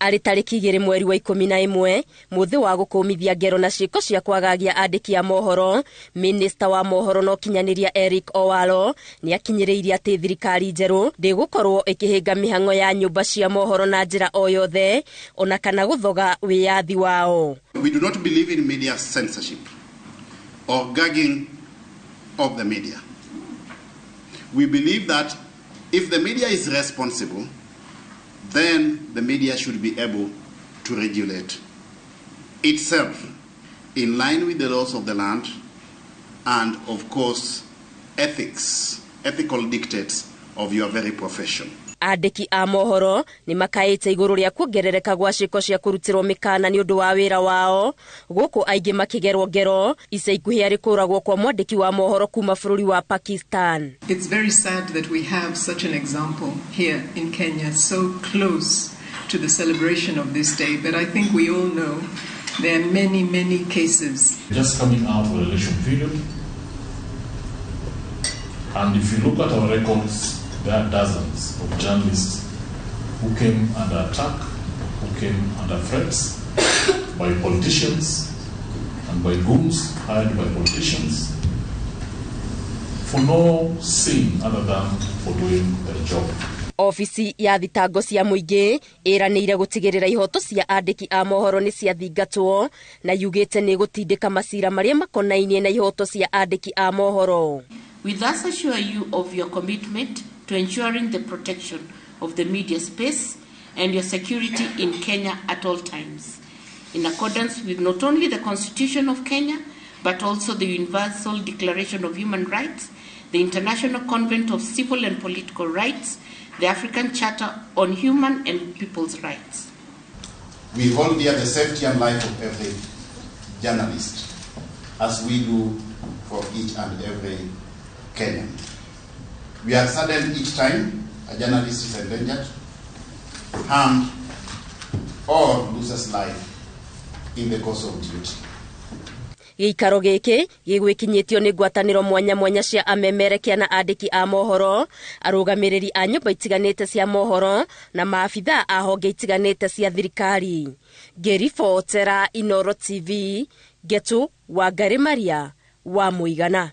Arĩ tarĩki 2 mweri wa 11 muthi wa gũkũmithia ngero na ciĩko cia kwagagia andĩki a mohoro, Minista wa mohoro no kinyanĩria Eric Owalo nĩ akinyĩrĩirie atĩ thirikari njerũ ndĩgũkorwo ĩkĩhĩnga mĩhang'o ya nyũmba cia mohoro na njĩra o yothe ona kana gũthoga wĩyathi wao. We do not believe in media censorship or gagging of the media. We believe that if the media is responsible, then the media should be able to regulate itself in line with the laws of the land and, of course, ethical dictates of your very profession. Andĩki a mohoro nĩ makaĩte igũrũ rĩa kuongerereka gwa ciĩko cia kũrutĩrwo mĩkana nĩ ũndũ wa wĩra wao, gũkũ aingĩ makĩgerwo ngero ica ikuhĩ arĩ kũragwo kwa mwandĩki wa mohoro kuma bũrũri wa Pakistan. It's very sad that we have such an example here in Kenya, so close to the celebration of this day, but I think we all know there are many cases. Just coming out of the election period, and if you look at our records, there are dozens of journalists who came under attack, who came under threats by politicians and by goons hired by politicians for no sin other than for doing their job. Ofisi ya thitango cia mũingĩ ĩranĩire gũtigĩrĩra ihoto cia andĩki a mohoro nĩ ciathingatwo na yugĩte nĩ gũtindĩka macira marĩa makonainie na ihoto cia andĩki a mohoro. We thus assure you of your commitment to ensuring the protection of the media space and your security in Kenya at all times, in accordance with not only the Constitution of Kenya, but also the Universal Declaration of Human Rights, the International Convention of Civil and Political Rights, the African Charter on Human and People's Rights. We hold dear the safety and life of every journalist, as we do for each and every Kenyan. We are saddened each time a journalist is endangered, harmed, or loses life in the course of duty. Gĩikaro gĩkĩ gĩgwĩkinyĩtio nĩ ngwatanĩro mwanya cia amemerekia na andĩki a mohoro, arũgamĩrĩri a nyũmba itiganĩte cia mohoro na maabithaa a honge itiganĩte cia thirikari. Ngĩribotera Inooro TV, Getu Wangari Maria wa Mũigana.